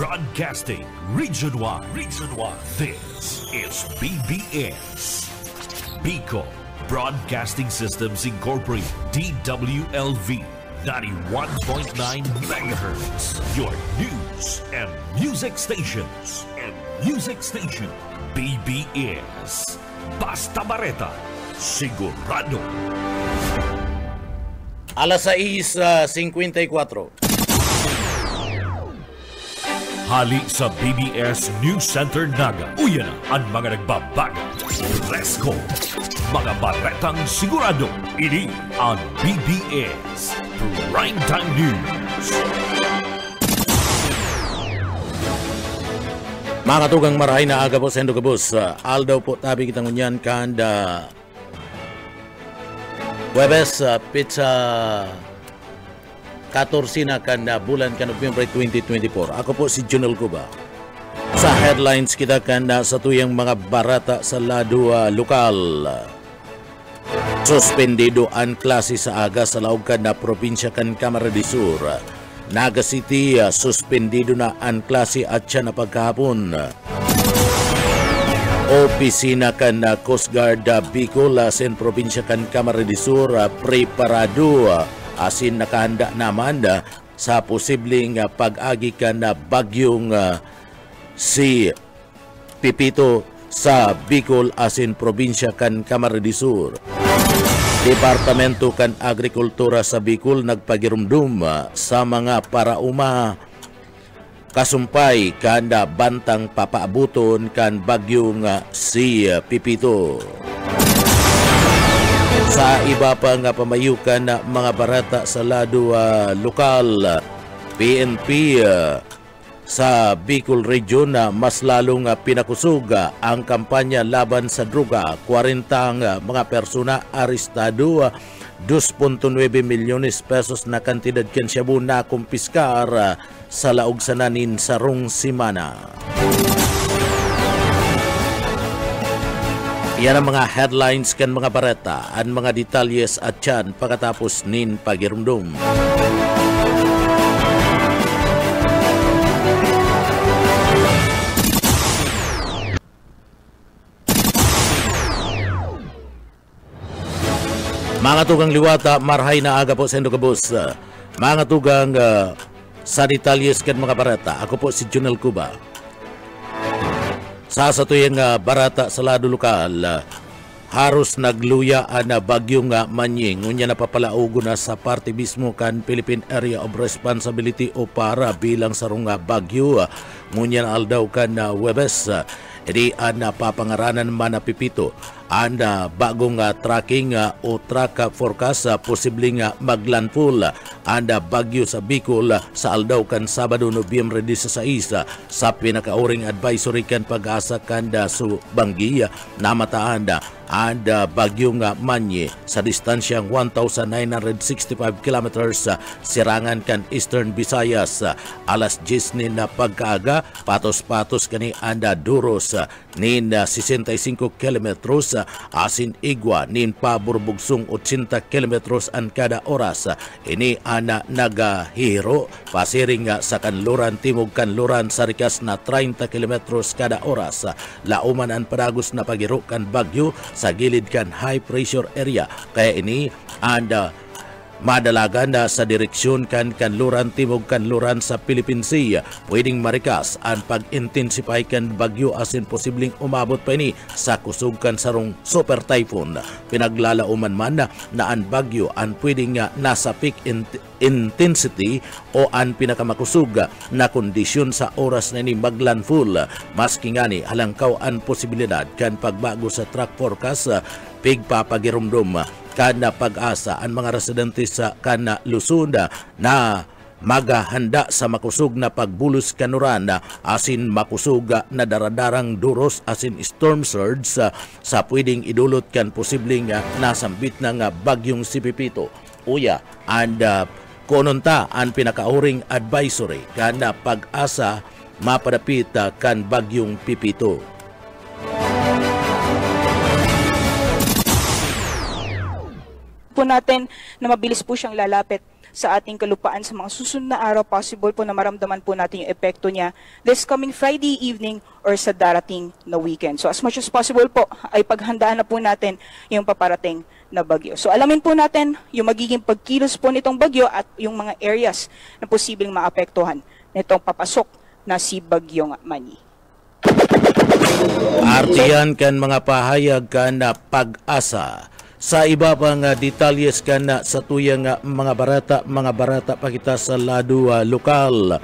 Broadcasting Region 1. This is BBS. Bicol Broadcasting Systems Incorporated. DWLV 91.9 megahertz. Your news and music stations. BBS. Basta Bareta. Sigurado. Alas 6:54. Hali sa BBS News Center Naga. Uyan na ang mga nagbabaga. Presko. Mga baretang sigurado. Ini ang BBS Primetime News. Mga tugang marahay na aga po sa Endogabos. Aldaw po tabi kitang unyan kanda Webes pizza 14 na kanda bulan ka Nobyembre 2024. Ako po si Junel Cuba. Sa headlines kita kanda sa tuyang mga barata sa lado lokal. Suspendido ang klase sa aga sa laog kanda probinsya kan Camarines Sur. Naga City suspendido na ang klase at siya na pagkahapon. Opisina kan Coast Guard Bicol sa probinsya kan Camarines Sur preparado asin nakahanda naman sa posibleng pag-agi kan bagyong si Pipito sa Bicol asin probinsya kan Camarines Sur. Departamento kan Agrikultura sa Bicol nagpagirumdum sa mga parauma kasumpay kanda bantang papaabuton kan bagyong si Pipito. Sa iba pa nga pamayukan na mga barata sa lado lokal, PNP sa Bicol Region na mas lalong pinakusog ang kampanya laban sa droga. 40 ang mga persona arestado, 2.9 milyones pesos na kantidad kan shabu na kumpiskar sa laog sananin sa rong simana. Yan ang mga headlines kan mga bareta, ang mga detalyes at yan pagkatapos nin pagirumdum. Mga tugang liwata, marhay na aga po sa Endogabos. Mga tugang sa detalyes kan mga bareta, ako po si Junel Cuba. Sa tuyang barata sa lado lokal, haros nagluya na bagyong Manying. Ngunya napapalaugo na sa parte mismo kan Philippine Area of Responsibility o para bilang sarong bagyo. Ngunya na aldaw kan Webes. Edi napapangaranan man na Pipito ang bagong tracking o track forecast posibleng maglandfall ang bagyo sa Bicol sa aldaw kan Sabado Nobyembre 16 sa pinakauring advisory kan pag-asa kanda su Banggi namataan ang bagyong Manye sa distansyang 1,965 kilometers sirangan kan Eastern Visayas. Alas 10 na pagkaaga patos-patos kani anda Duros nin 65 kilometros asin Igwa nin paburbugsong 80 kilometros an kada oras. Ini ana nagahiro pasiring sa kanluran timog kanluran sa rikas na 30 kilometros kada oras. Lauman ang padagos na pagiro kan bagyo sa gilid kan high pressure area. Kaya ini anda madalagan sa direksyon kan kanluran timog kanluran sa Philippine Sea. Pwedeng marikas ang pag-intensify kan bagyo asin posibleng umabot pa ini sa kusog kan sarong super typhoon. Pinaglalauman man na ang bagyo ang pwedeng nasa peak intensity o ang pinakamakusog na kondisyon sa oras na ni maglandfall. Maski ngani halangkaw ang posibilidad kan pagbago sa track forecast pigpapagirumdum kana pag-asa ang mga residente sa kana Luzon na magahanda sa makusog na pagbulos kanuran asin makusog na daradarang duros asin storm surge sa pwedeng idulot kan posibleng nasambit ng bagyong si Pipito. Uya and kononta ang pinakauring advisory kana pag-asa mapadapit kan bagyong Pipito. Po natin na mabilis po siyang lalapit sa ating kalupaan sa mga susunod na araw. Possible po na maramdaman po natin yung epekto niya this coming Friday evening or sa darating na weekend. So as much as possible po ay paghandaan na po natin yung paparating na bagyo. So alamin po natin yung magiging pagkilos po nitong bagyo at yung mga areas na posibleng maapektuhan nitong papasok na si Bagyong Manny. Artiyan kan mga pahayag kan na pag-asa. Sa iba pang detalyes kan na sa tuyang mga barata pakita sa lado lokal.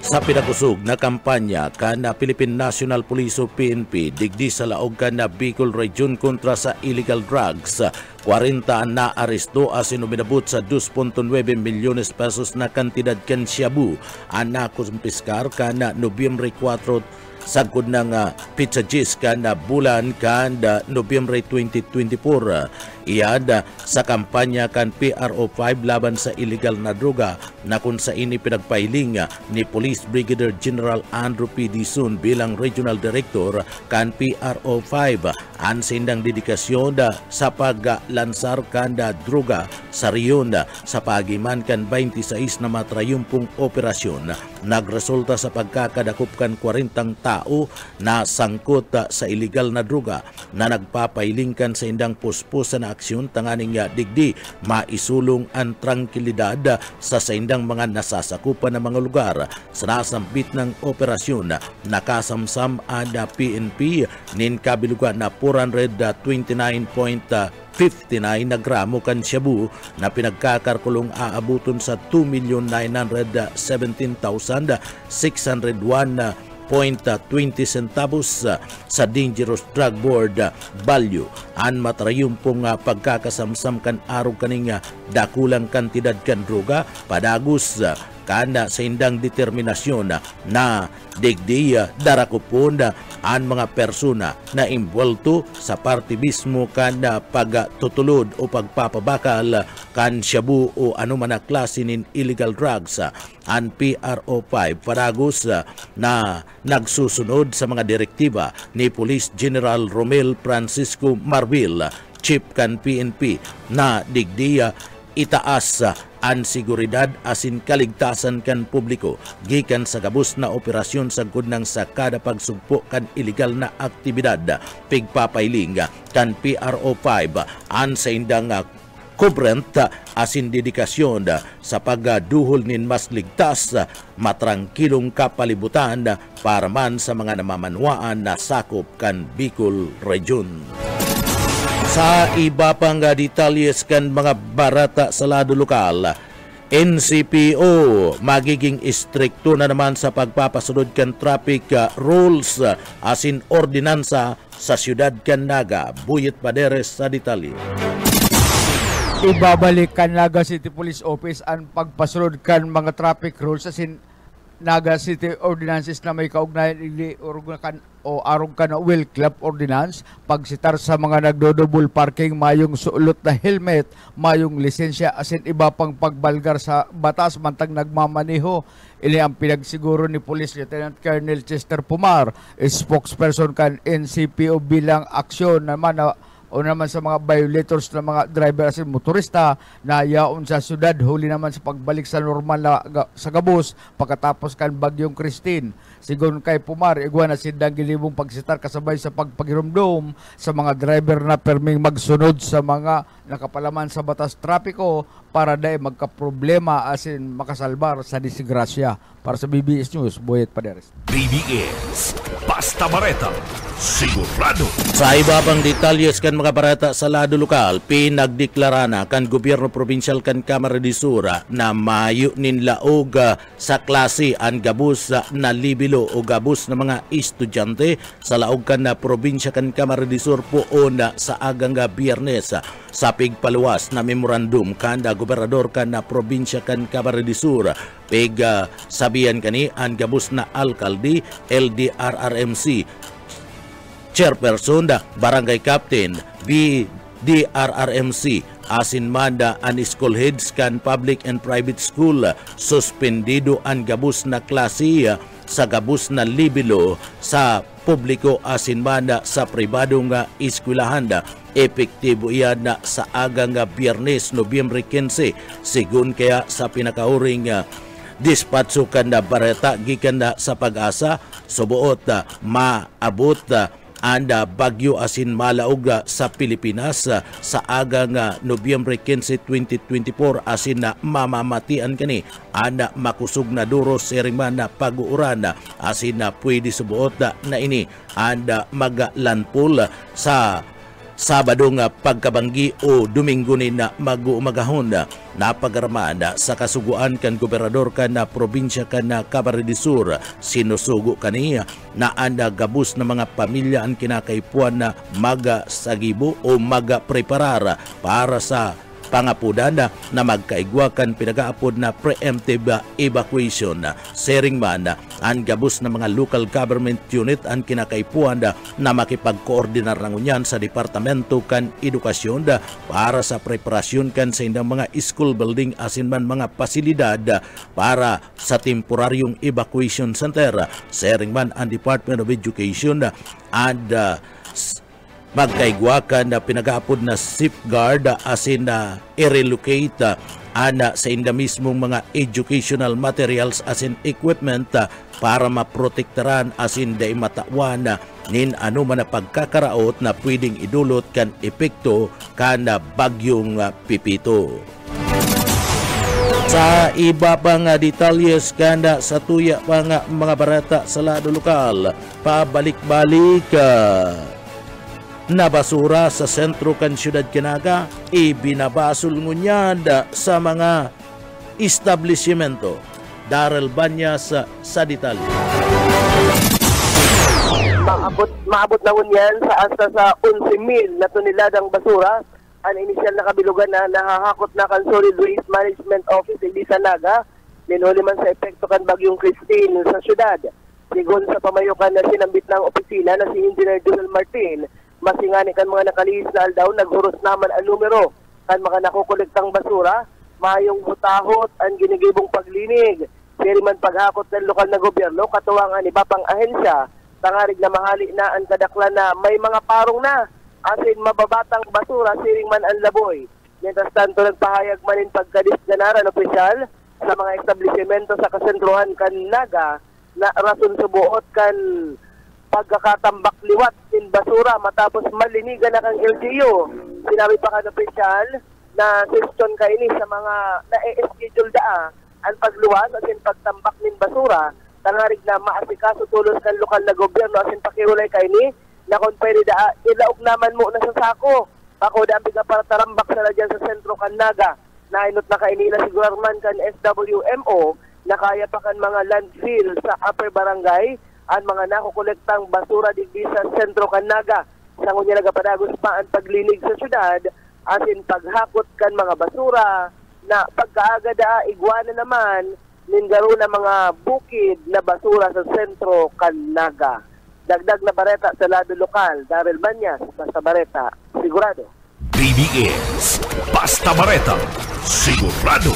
Sa pinakusog na kampanya kan na Philippine National Police o PNP digdi sa laog kan na Bicol Region kontra sa illegal drugs. 40 na aresto asin uminabot sa 2.9 milyones pesos na kantidad kan shabu. Anak kumpiskar kan na Nobyembre 4 sagod ng pizza gis kan bulan kan Nobyembre 2024. Iyan sa kampanya kan PRO5 laban sa illegal na droga na kung sa ini pinagpailing ni Police Brigadier General Andrew P. Dizon bilang Regional Director kan PRO5 ang sindang dedikasyon sa paglansar kan droga sa riyon sa pagiman kan 26 na matrayumpong operasyon. Nagresulta sa pagkakadakop kan 40 tao na sangkot sa illegal na droga na nagpapailing kan sa indang puspusan na aksyon tanganing digdi maisulong ang tranquilidad sa saindang mga nasasakupan ng mga lugar. Sa nasambit ng operasyon, nakasamsam ang PNP nin kabilugan na 429.59 na gramo kan shabu na pinagkakarkulong aabuton sa 2,917,601.20 centavos sa Dangerous Drug Board value. An matrayumpong pagkakasamsam kan araw kaning dakulang kantidad kan droga padagos kana sa indang determinasyon na digdi darakupon ang mga persona na involto sa partibismo kan pagtutulod o pagpapabakal kan shabu o anuman na klase nin illegal drugs. Ang PRO5 paragos na nagsusunod sa mga direktiba ni Police General Romel Francisco Marbil, Chief kan PNP, na digdi itaas ang seguridad asin kaligtasan kan publiko gikan sa gabos na operasyon sagud ng sa kada pagsugpo kan illegal na aktibidad pigpapailing kan PRO5 an sa indang kubrent asin dedikasyon sa pagduhol nin mas ligtas matrangkilong kapalibutan para man sa mga namamanwaan na sakop kan Bicol Region. Sa iba pang detalyes kan mga barata sa lado lokal, NCPO magiging istrikto na naman sa pagpapasunod kan traffic rules asin ordinansa sa siyudad kan Naga. Buyet Paderes sa detalye. Ibabalik kan Naga City Police Office ang pagpasunod kan mga traffic rules asin Naga City Ordinances na may kaugnayan o arong ka na Will Club Ordinance, pagsitar sa mga nagdodouble parking, mayong suulot na helmet, mayong lisensya, asin iba pang pagbalgar sa batas mantang nagmamaniho. Ini ang pinagsiguro ni Police Lieutenant Colonel Chester Pumar, spokesperson kan NCPO bilang aksyon naman o naman sa mga violators ng mga driver asin motorista na yaon sa syudad, huli naman sa pagbalik sa normal na sa gabos pagkatapos kan Bagyong Christine. Sigon kay Pumar, igwa na sindang gilibong pagsitar kasabay sa pagpagirumdom sa mga driver na perming magsunod sa mga nakapalaman sa batas trapiko para dahil magkaproblema asin makasalbar sa disgrasya. Para sa BBS News, Boyet Paderes. BBS, Basta Bareta, sigurado. Sa iba pang detalyes kan mga barata sa lado lokal, pinagdeklara na kan gobyerno provincial kan Camarines Sur na mayo nin laog sa klase ang gabus na libilo o gabus na mga estudyante sa laog kan na probinsya kan Camarines Sur poon sa agang Biyernes. Sa pigpaluwas na memorandum kan gobernador kan na probinsya kan Camarines Sur, sabihan kani ang gabus na alkalde LDRRMC chairperson barangay captain BDRRMC asin manda an school heads kan public and private school suspendido ang gabus na klase sa gabus na libelo sa publiko asin manda sa pribadong eskwelahan epektibo iyan na sa agang Biyernes, Nobyembre 15, sigun kaya sa pinakauring dispatso kan na bareta gikan na sa Pag-asa, subuot maabot anda bagyo asin malaog sa Pilipinas sa agang Nobyembre 15, 2024 asin na mamamatian kani anda makusog na duros sering na pag-uuran asin na pwede subuot na ini anda maglanpol sa Sabado nga pagkabanggi o Domingo ni na mag-umagahon na pagarmaan sa kasuguan kan gobernador kan na probinsya kan na Camarines Sur, sinusugo kaniya na anda gabus na mga pamilya ang kinakaipuan na magasagibo o magapreparar para sa pangapudan na magkaigwakan pinagaapod na preemptive evacuation. Sering man ang gabus na mga local government unit ang kinakaipuan na makipagkoordinar ng unyan sa Departamento kan Edukasyon para sa preparasyon kan sa indang mga school building asin man mga pasilidad para sa temporaryong evacuation center. Sering man ang Department of Education and magkaigwakan na pinagaapod na safeguard asin na i-relocate ana sa inda mismong mga educational materials asin equipment para maprotektaran asin day matawan nin ano man na pagkakaraot na pwedeng idulot kan epekto kan bagyong Pipito. Sa iba pang detalyes kanda sa tuya pang mga barata sa lado lokal, pabalik-balik na basura sa sentro kan Siyudad Canaga ibinabasol ngunyad sa mga establishmento. Daryl Banyas sa detalye. Maabot na ngunyan sa asa sa 11,000 na toneladang basura ang inisyal na kabilugan na nahahakot na kan Solid Waste Management Office in Naga linuli man sa epekto kan Bagyong Christine sa syudad. Sigon sa pamayukan na sinambit ng opisina na si Engineer Joel Martin, masingani kan mga nakalihis na aldaw, naghuros naman ang numero kan mga nakukolektang basura, mayong hutahot ang ginigibong paglinig. Pero man paghakot ng lokal na gobyerno, katuwang ang iba pang ahensya, tangarig na mahali na ang kadaklan na may mga parong na, asin mababatang basura, siring man ang laboy. Mientras tanto, nagpahayag manin pagkadisganaran opisyal sa mga establishmento sa kasentruhan kan Naga na rason subuot kan pagkakatambak liwat in basura matapos malinigan na kang LGU. Sinabi pa kan opisyal na question kaini sa mga na-schedule ang pagluwas at pagtambak nin basura, tangarig na maasikaso tulos kan lokal na gobyerno asin pakirulay kaini na kung pwede ilaog naman mo na sa sako. Ako dami ka para tarambak na dyan sa sentro kan Naga. Nainot na kainila sigurarman kan SWMO na kaya pa kan mga landfill sa upper barangay ang mga nakukolektang basura digdi sa sentro kan Naga. Sa ngunya nagapadagos pa ang paglinig sa syudad asin paghakot kan mga basura na pagkaagada igwana naman ningaro na mga bukid na basura sa sentro kan Naga. Dagdag na bareta sa lado lokal, Daryl Banyas, Basta Bareta, sigurado. BBS, Basta Bareta, sigurado.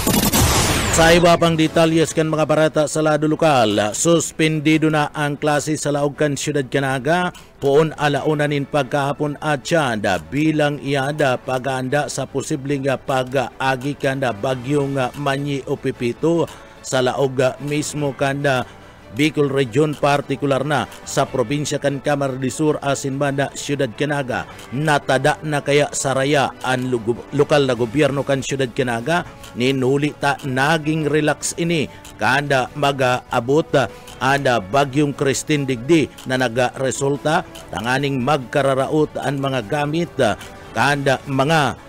Sa iba pang detalles kan mga barata sa lado lokal, suspendido na ang klase sa laog kan Siyudad Canaga poon alaunanin pagkahapon at siyanda bilang iyada pag-aanda sa posibleng pag-agi kan bagyong Manny o Pipito sa laog mismo kan Bicol Region, partikular na sa probinsya kan Camarines Sur asin man Siyudad Canaga. Natada na kaya saraya ang lokal na gobyerno kan Siyudad Canaga, ninuli ta naging relax ini kanda mag-abot anda bagyong Christine digdi na nagaresulta tanganing magkararaot ang mga gamit kanda mga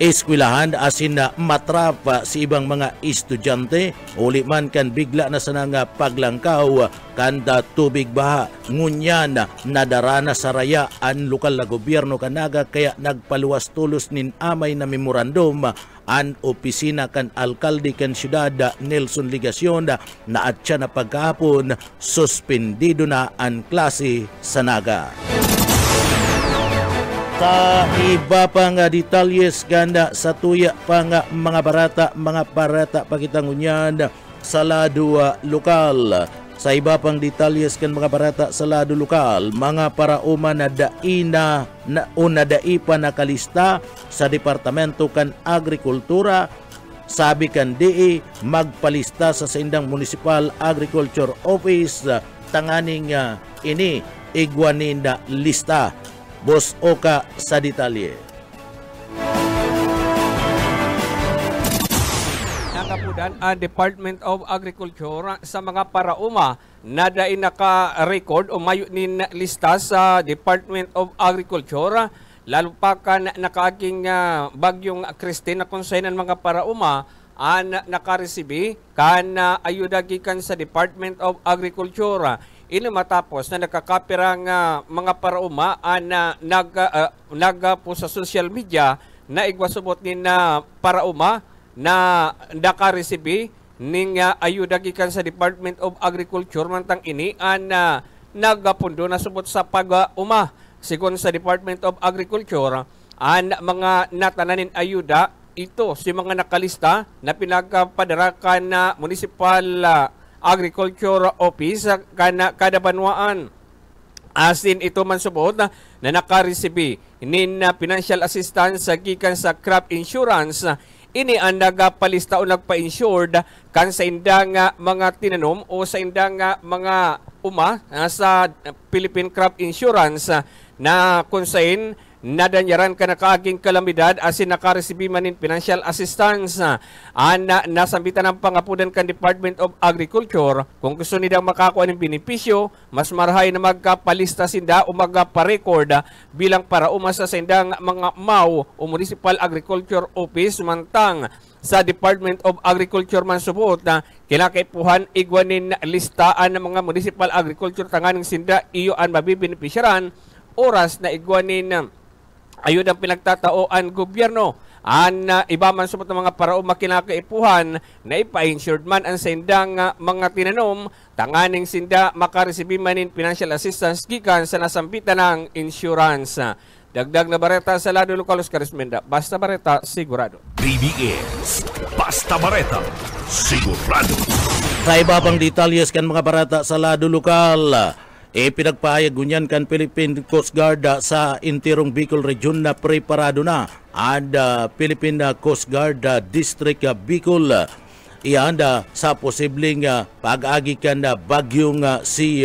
eskwelahan asin na matrap si ibang mga estudyante uli man kan bigla na sanang paglangkaw kanda tubig baha ngunyan nadarana sa raya ang lokal na gobyerno kanaga kaya nagpaluwas tulos nin amay na memorandum ang opisina kan alkalde kan siyudad Nelson Ligacion na atya na pagkahapon suspendido na ang klase sa Naga. Sa iba pang detalles ganda sa tuya pang mga barata pakitangunyan sa lado lokal. Sa iba pang detalyes kan mga barata sa lado lokal, mga parauma na daina o nadai pa nakalista sa Departamento kan Agrikultura, sabi kan DE magpalista sa Sindang Municipal Agriculture Office tanganing ini igwanin na lista. Boss Oka sa detalye. Nakapudan ang Department of Agriculture sa mga parauma na dai naka-record o mayo ni lista sa Department of Agriculture, lalo pa ka nakaaging bagyong Christine na konsenan mga parauma ang nakaresibi kan ayuda gikan sa Department of Agriculture. Ini matapos na nakakapirang mga parauma na nagpo sa social media na igwasubot ni na parauma na nakaresibi ning ayuda gikan sa Department of Agriculture mantang ini nagapundo na subot sa pag-uma. Sigon sa Department of Agriculture, ang mga natananin ayuda ito si mga nakalista na pinagpadarakan na Municipal Agriculture Office kada banwaan. Asin ito man subot na nakaresibi nin financial assistance sa gikan sa crop insurance. Ini ang nagapalista o nagpa-insured kan sa indang mga tinanom o sa indang mga sa Philippine Crop Insurance na kunsain nadanyaran ka na kaaging kalamidad asin nakaresibi manin financial assistance. Nasambitan ng pangapudan kan Department of Agriculture kung gusto nila makakuha ng benepisyo, mas marahay na magkapalista sinda o magparecord bilang para umasa sa indang mga MAU o Municipal Agriculture Office mantang sa Department of Agriculture man subot na kinakaipuhan igwanin listaan ng mga Municipal Agriculture tanganing sinda iyo ang mabibenepisyaran oras na igwanin ayun ang pinagtataoan gobyerno. Iba man subot ng mga parauma kinakaipuhan na ipa-insured man ang sindang mga tinanom, tanganing sinda makaresibi manin financial assistance gikan sa nasampitan ng insurance. Dagdag na bareta sa lado lokal, Oscar Esmenda. Basta bareta, sigurado. BBS Basta Bareta, sigurado. Sa iba pang detalyes kan mga barata sa lado lokal, pinagpahayag gunyan kan Philippine Coast Guard sa intirong Bicol Region na preparado na ang Philippine Coast Guard District Bicol. Iyan sa posibleng pag-agi kan bagyong si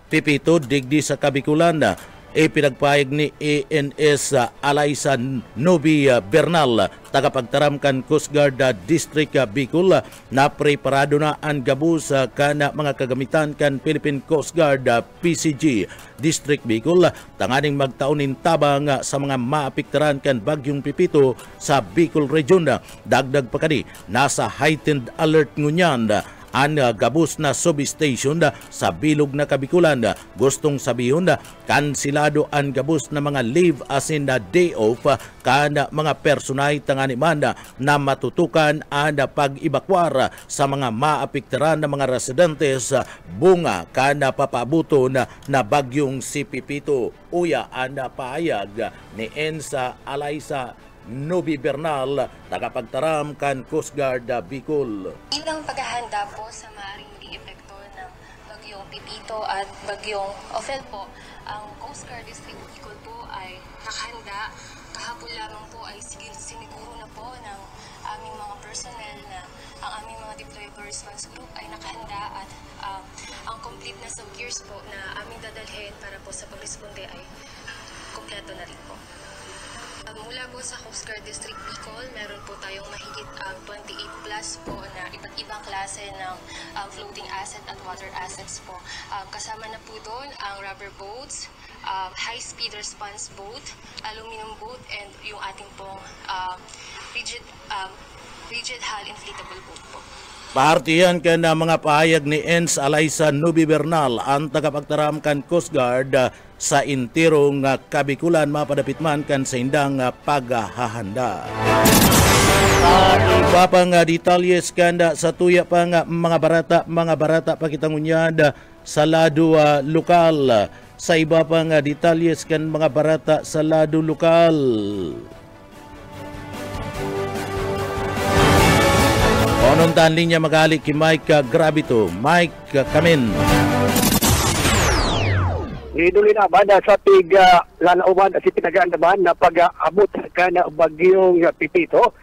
Pipito digdi sa Kabikulan. Pinagpahayag ni ANS Alaysa Nobi Bernal, tagapagtaram kan Coast Guard District Bicol, na preparado na ang gabus kana mga kagamitan kan Philippine Coast Guard PCG District Bicol tanganing magtaunin tabang sa mga maapektaran kan bagyong Pipito sa Bicol Region. Dagdag pa kani, nasa heightened alert ngunyan ang gabus na substation sa bilog na Kabikulan. Gustong sabihon kansilado ang gabus na mga leave as in day off kana mga personay tangani man na matutukan ang pag-ibakwar sa mga maapektaran na mga residentes bunga kana papaabuto na bagyong si Pipito. Uya ang paayag ni Ensa Alaysa Nobi Bernal, tagapagtaram kan Coast Guard Bicol. Bilang paghahanda po sa maaaring maging epekto ng bagyong Pipito at bagyong Ophel po, ang Coast Guard District Bicol po ay nakahanda. Kahapon lamang po ay siniguro na po ng aming mga personnel na ang aming mga deployable response group ay nakahanda at ang complete na gears po na aming dadalhin para po sa pagresponde ay kompleto na rin po. Mula po sa Coast Guard District Bicol, meron po tayong mahigit 28 plus po na iba't ibang klase ng floating asset at water assets po. Kasama na po doon ang rubber boats, high-speed response boat, aluminum boat, and yung ating pong rigid hull inflatable boat po. Partiyan ka na mga pahayag ni Ens Alaysa Nobi Bernal, ang tagapagtaram kan Coast Guard sa intirong Kabikulan, mapadapit man kan sa indang paghahanda. Iba pang detalyes kanda sa tuya pang mga barata pakitangunyad sa lado lokal. Sa iba pang detalyes kan mga barata sa lado lokal. Maununtan linya magali ki Mike Gravito. Mike Kamin. Niduli na banda sa tiga lalauman at pinagandaman na pag-abot ka na bagyong Pipito.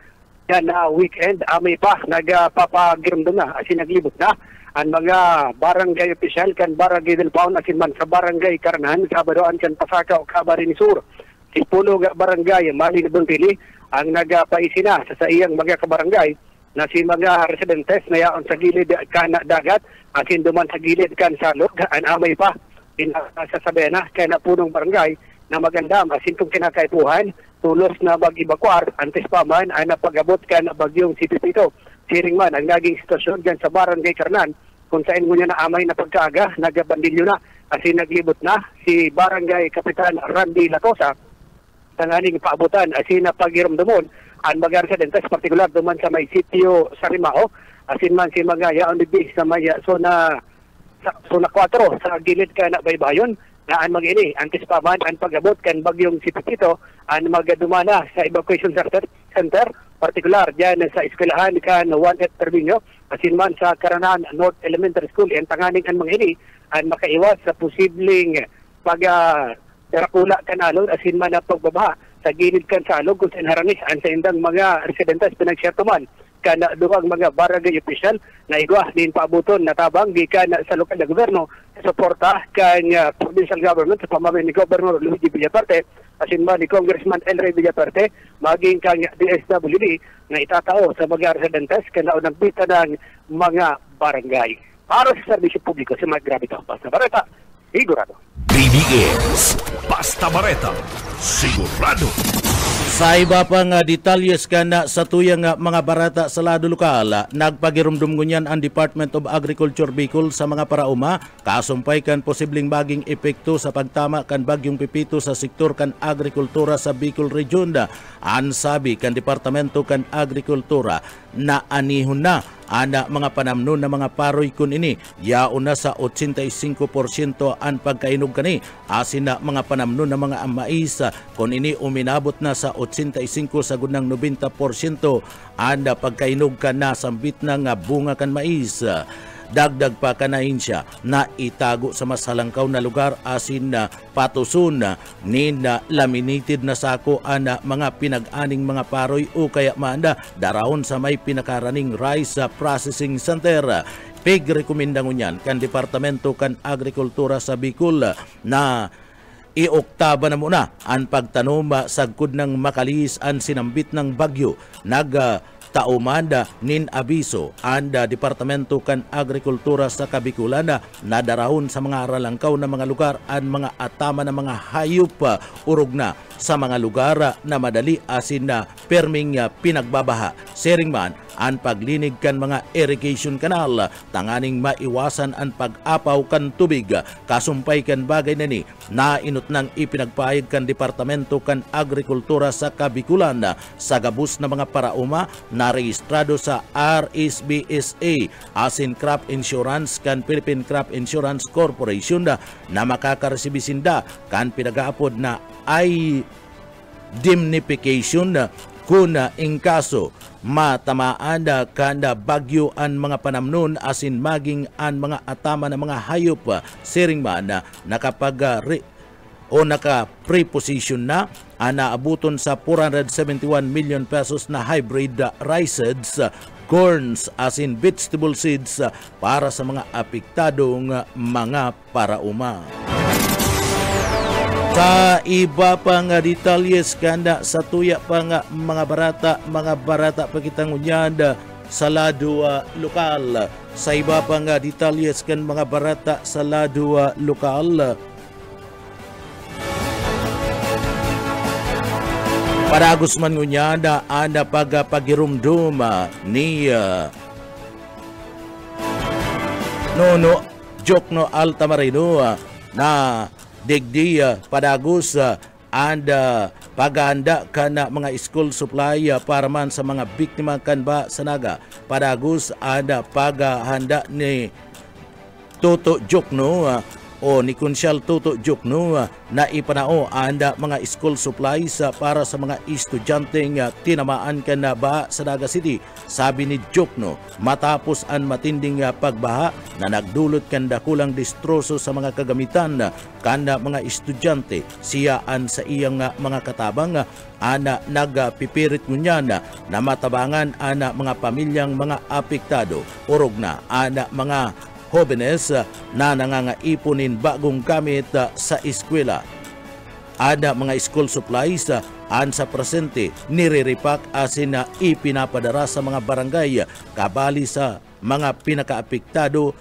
Yan na weekend, may pa nagpapagirumdum na asin naglibot na ang mga barangay official kan barangay del Paon asin man sa barangay Karnan, Sabadoan kan Pasaka o Camarines Sur. Sipulo barangay Mali Buntili ang nagpaisina sa iyang mga kabarangay na si mga residentes na yaon sa gilid kan dagat asin duman sa gilid kan salog an amay pa sasabihin na kaya na punong barangay na magandam asin kung kinakaipuhan tulos na mag-evacuar antes pa man ay napag-abot ka na bagyong si Pipito. Siring man ang naging sitwasyon dyan sa barangay Karnan kung saan mo niya na amay na pagkaaga, nagabandilyo na asin naglibot na si barangay Kapitan Randy Latosa tanganing paabutan asin na pagirumdumon ang mga residentes partikular duman sa may sitio Sarimao asin man si mga yaon libis sa may zona 4 sa gilid ka na baybayon na ang mag-ini, antes pa man ang pag-abot kan bagyong si Pipito ang magdumana sa evacuation center, partikular dyan sa eskwelahan kan Juan F. Terminio, asin man sa Karanan North Elementary School, ang tanganing ang mag-ini ang makaiwas sa posibleng pag-terakula kanalon, asin man na pagbabaha sa gilid kan salog kung saan haranis ang sa indang mga residentes pinagsyertuman kana duwang mga barangay official na igwa din paabuton na tabang gikan sa lokal na gobyerno suporta kanya provincial government sa pamamagitan ni Governor Luigi Villaparte asin man ni Congressman Elray Villaparte maging kanya DSWD na itatao sa mga residentes kana unang bita ng mga barangay. Para sa serbisyo publiko si Mike Gravito, Basta Bareta, sigurado. BBS Basta Bareta, sigurado. Sa iba pang detalyes kana sa tuyang mga barata sa lado lokal, nagpagirumdum ngunyan ang Department of Agriculture Bicol sa mga parauma, kasumpay kan posibleng baging epekto sa pagtama kan bagyong Pipito sa sektor kan agrikultura sa Bicol Region. Ansabi kan Departamento kan Agrikultura na anihon na ana mga panamnon na mga paroy kun ini yaon na sa 85% ang pagkainog kani asin na mga panamnon na mga mais kun ini uminabot na sa 85 sa gunang 90% anda pagkainog ka na sambit na nga bunga kan mais. Dagdag pa kanahin siya na itago sa mas halangkaw na lugar asin na patuson ni na laminated na sako ana mga pinag-aning mga paroy o kaya maanda darawon sa may pinakaraning rice processing center. Pigrekomenda ngunyan kan Departamento kan Agrikultura sa Bicol na i-oktaba na muna ang pagtanom sagkod ng makalis ang sinambit ng bagyo. Taumanda nin abiso anda Departamento kan Agrikultura sa Kabiculan na darahon sa mga aralangkaw na mga lugar ang mga atama na mga hayop urog na sa mga lugar na madali asin na perming pinagbabaha. Sering man ang paglinig kan mga irrigation canal tanganing maiwasan ang pag-apaw kan tubig. Kasumpay kan bagay na ni na inut nang ipinagpahid kan Departamento kan Agrikultura sa Kabiculan sa gabus na mga parauma na rehistrado sa RSBSA asin crop insurance kan Philippine Crop Insurance Corporation na makakaresibisinda kan pinagaapod na indemnification kung ingkaso matamaan kanda bagyo ang mga panamnon asin maging ang mga atama na mga hayop siring man naka-preposition na naabuton sa 471 million pesos na hybrid rices, corns asin vegetable seeds para sa mga apektadong mga parauma. Sa iba pang detalyes kanda sa tuya pang mga barata pagkitang unyan sa lado lokal. Sa iba pang detalyes kan mga barata sa lado lokal. Para Guzman ngunyan ana pagpagirumdum ni Nono Jokno Altamarino na digdi padagos anda paghahanda kana mga school supply para man sa mga biktima kan ba sa naga. Padagos anda paghahanda ni Toto Jokno o ni Kunsyal Tuto Jokno na ipanao anda mga school supplies para sa mga estudyanteng tinamaan kan na baha sa Naga City. Sabi ni Jokno, matapos ang matinding pagbaha na nagdulot kan dakulang distroso sa mga kagamitan kan mga estudyante, siyaan sa iyang mga katabang ana nagpipirit ngunyan na matabangan ana mga pamilyang mga apektado, urog na ana mga jóvenes na nangangaiponin bagong gamit sa eskwela. Ada mga school supplies an sa presente niriripak asin na ipinapadara sa mga barangay kabali sa mga pinakaapektado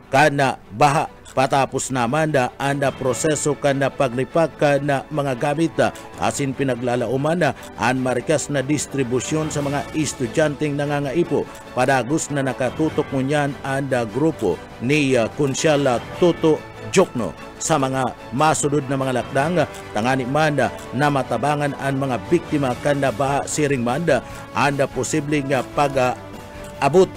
kana baha. Patapos naman anda proseso kana paglipak na mga gamit asin pinaglalauman an marikas na distribusyon sa mga estudyanteng nangangaipo. Padagos na nakatutok ngunyan anda grupo ni Kunsyal Tuto Jokno sa mga masunod na mga lakdang tangani man na matabangan ang mga biktima kanda baha siring man anda posibleng pag-abot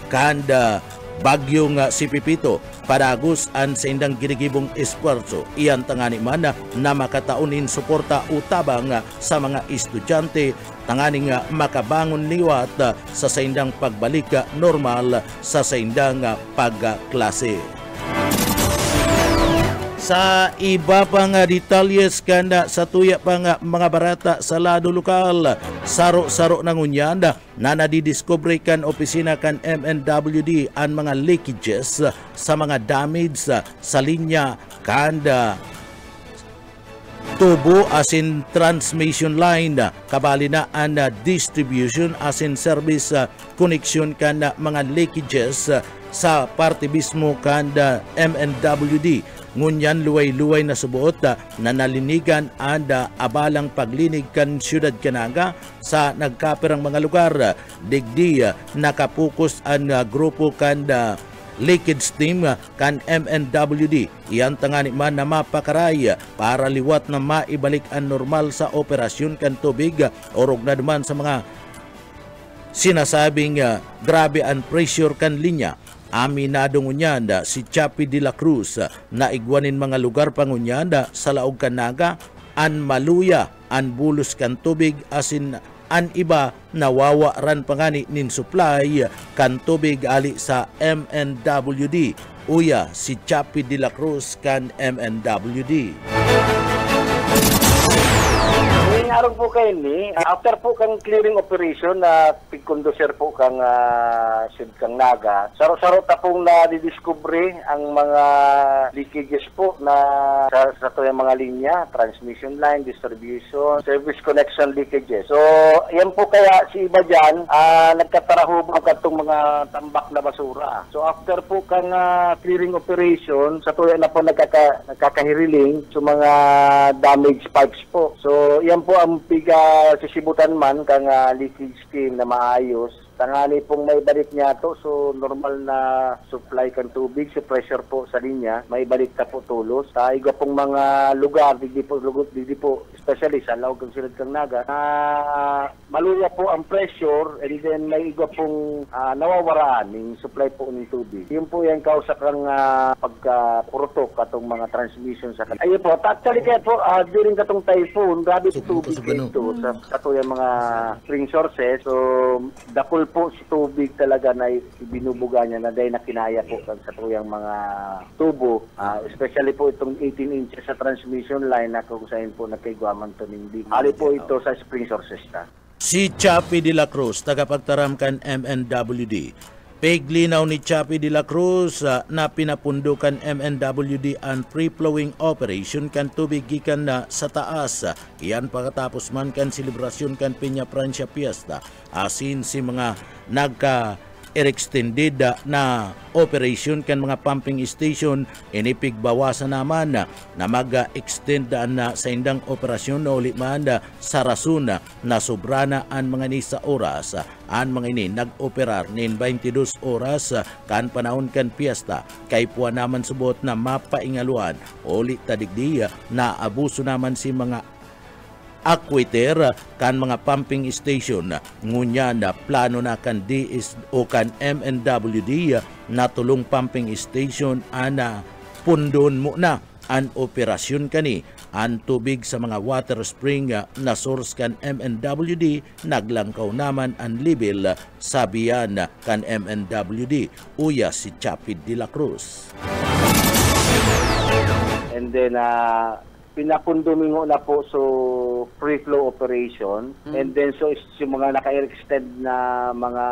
kanda bagyong si Pipito. Padagos an sa indang ginigibong esforso iyan tangani man na makataunin suporta utabang sa mga estudyante tangani nga makabangon liwat sa saindang pagbalik normal sa saindang pagklase. Sa iba pang detalyes kanda sa tuya pang mga barata sa lado lokal, saro-saro na ngunyan na nadidiscovery kan opisina kan MNWD ang mga leakages sa mga damage sa linya kanda tubo asin transmission line kabali na ang distribution asin service connection kan mga leakages sa parte mismo kanda MNWD. Ngunyan luway-luway na subuot na nalinigan anda abalang paglinig kan siyudad Canaga sa nagkapirang mga lugar. Digdi nakapokus ang grupo kanda leakage team kan MNWD. Iyan tangani man na mapakaray para liwat na maibalik ang normal sa operasyon kan tubig orog na duman sa mga sinasabing grabe ang pressure kan linya. Aminado ngunyanda si Chapi de la Cruz na igwanin mga lugar pangunyanda sa laog Canaga an maluya an bulos kan tubig asin an iba nawawa ran pangani nin supply kan tubig ali sa MNWD. Uya si Chapi de la Cruz kan MNWD. Araw po kayo ni, after po kang clearing operation na pigconducer po kang kang Naga, saro-saro ta pong na-discovery ang mga leakages po na sa yung mga linya, transmission line, distribution, service connection leakages. So, yan po kaya si iba dyan, nagkatarahubang katong mga tambak na basura. So, after po kang clearing operation, sa tuya na po nagkakahiriling sa mga damaged pipes po. So, yan po ang sisibutan man kang leakage scheme na maayos. Tangali pong may balik niya to, so normal na supply kan tubig, so pressure po sa linya, may balik ta po tulos. Sa iga pong mga lugar, digdi po, especially sa Laog kang Silid kang Naga, maluya po ang pressure and then may iga pong nawawaraan ng supply po ng tubig. Yun po yung kausa kang pagpurutok katong mga transmission sa kanila. Ayun po, actually kaya po, during katong typhoon, grabe po tubig dito sa katong mga spring sources, so dakol po si tubig talaga na ibinubuga niya na dahil na kinaya po sa tuyang mga tubo, especially po itong 18 inches sa transmission line na kukusahin po na kay Guaman Toningdig. Ali po ito sa spring sources na. Si Chapi de la Cruz, tagapagtaram kan MNWD. Paglinaw ni Chapi de la Cruz na pinapundukan MNWD ang free-flowing operation kan tubig gikan na sa taas. Iyan pagkatapos man kan selebrasyon kan Peña Francia Fiesta. Asin si mga extended na operation kan mga pumping station inipigbawasan naman na mag-extend na sa indang operasyon na ulit man sa rason na sobrana ang mga ni sa oras ang mga ini nag-operar nin 22 oras kan panahon kan piyesta kay puwan naman subot na mapaingaluan ulit tadigdi na abuso naman si mga aquiter kan mga pumping station ngunya na plano na kan DS o kan MNWD na tulong pumping station ana pundon mo na an operasyon kani. Ang tubig sa mga water spring na source kan MNWD naglangkaw naman ang level sabihan kan MNWD. Uya si Chapi de la Cruz. And then pinapundumingo na po so free flow operation, and then so yung mga naka-extend na mga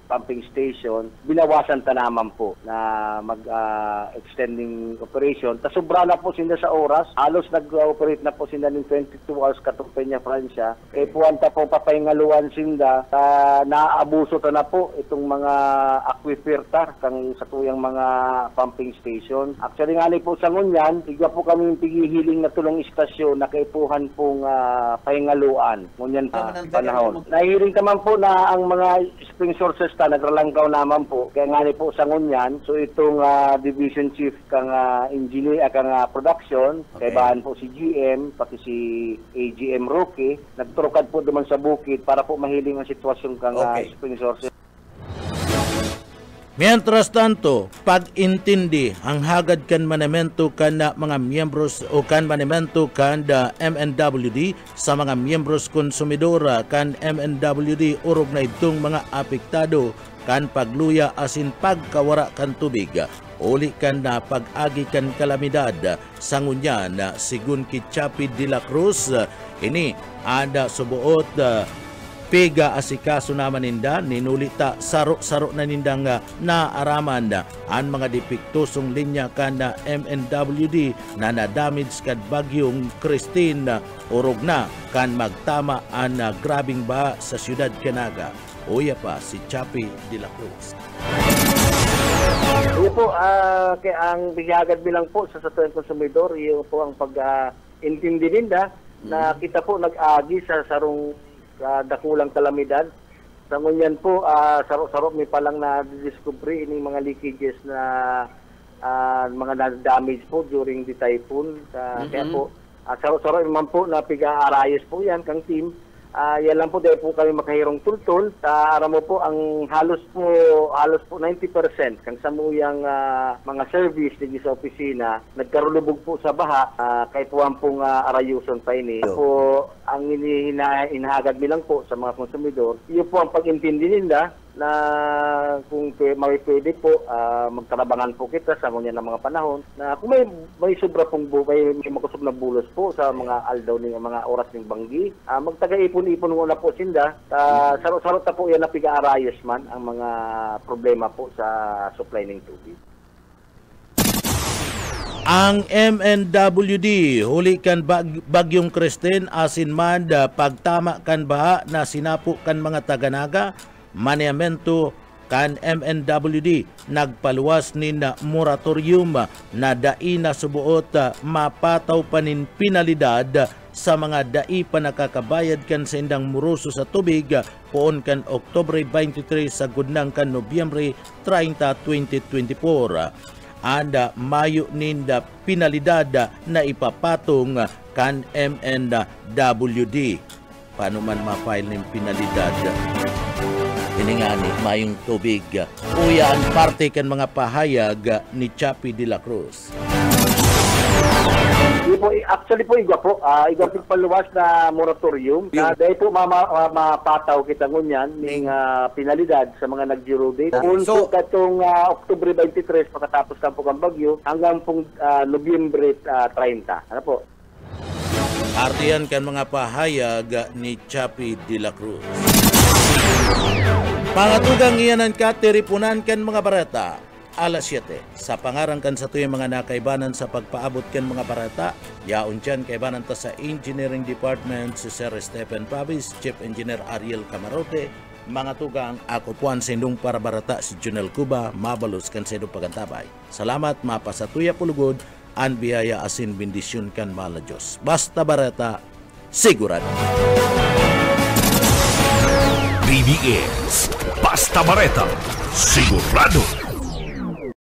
pumping station binawasan ta naman po na mag-extending operation. Ta sobra na po sila sa oras, halos nag-operate na po sila ng 22 hours katong Peña Francia. Kaya puwanta po papahingaluan sila, naaabuso ta na po itong mga aquifer kang sa tuyang mga pumping station. Actually nga po sa ngunyan, igwa po kami pigihiling na tulong istasyon na kaipuhan pong pahingaluan ngunyan pa panahon. Nahiring naman po na ang mga spring sources nagralangkaw naman po. Kaya nga po sa ngunyan, so itong division chief kang engineer, kang production, kay bahan po si GM, pati si AGM Roque, nagturukad po naman sa bukid para po mahiling ang sitwasyon kang spring sources. Mientras tanto, pag-intindi ang hagad kan manemento kan na mga miyembros o kan manemento kan da MNWD sa mga miyembros konsumidora kan MNWD urog na itong mga apektado kan pagluya asin pagkawara kan tubig. Uli kan na pag-agi kan kalamidad sa ngunyan sigun ki Chapi de la Cruz. Ini ada subuot pega asikaso naman ninda, ninulita saro-saro na nindang naaraman ang mga depektosong linya kan na MNWD na na-damage kan bagyong Christine urog na kan magtama ang grabing baha sa siyudad Canaga. Uya pa si Chapi de la Cruz. Iyo po, kaya ang bigagad bilang po sa satuan konsumidor, iyo po ang pag-intindi ninda na kita po nag-agi sa sarong dakulang kalamidad. Sa ngunyan po, saro-saro may palang na-discover ini mga leakages na mga damage po during the typhoon. Kaya po, saro-saro naman po na piga-arayos po yan kang team. Yan lang po dahil po kami makahirong tultol. Aram mo po ang halos po 90% kang samuyang mga service din sa opisina nagkarulubog po sa baha kay po ang pong arayuson pa ini. Po ang inahagad nilang po sa mga konsumidor, yun po ang pag-intindi nila na kung may pwede po magtarabangan po kita sa mga mga panahon na kung may sobra pong may makusog na bulos po sa mga aldaw ng mga oras ng banggi, magtaga-ipon-ipon muna po sinda. Sarot-sarot na po yan na piga-arayos man ang mga problema po sa supply ng tubig. Ang MNWD huli kan bagyong Christine asin man pagtama kan baha na sinapo kan mga taga-Naga. Manemento kan MNWD nagpaluwas ni na moratorium na dai na subuot mapataw panin penalidad sa mga dai pa nakakabayad kan sa indang muruso sa tubig poon kan Oktubre 23 sa gudnang kan Nobyembre 30, 2024. Anda mayo ninda penalidad na ipapatong kan MNWD. Paano man ma-file ng penalidad? Iningani mayong tubig. Uya ang parte kan mga pahayag ni Chapi de la Cruz. Actually po, igwa po paluwas na moratorium. Dahil po mapataw kita ngunyan ng penalidad sa mga nag-zero date. So, katong Oktubre 23 pagkatapos ng pong bagyo hanggang pong Nobyembre 30. Ano po? Artiyan kan mga pahayag ni Chapi de la Cruz. Pangatugang iyan ang katiripunan kan mga barata. Alas 7. Sa pangarang kan sa tuyong mga nakaibanan sa pagpaabot kan mga barata, yaon dyan kaibanan ta sa Engineering Department si Sir Stephen Pavis, Chief Engineer Ariel Camarote, mga tugang ako puan sa indong para barata si Junel Cuba, mabalos kan sa indong pagantabay. Salamat mapasatuya pulugod, an biyaya asin bendisyon kan mahal na Diyos. Basta barata, sigurado. BBS, Basta Bareta, sigurado.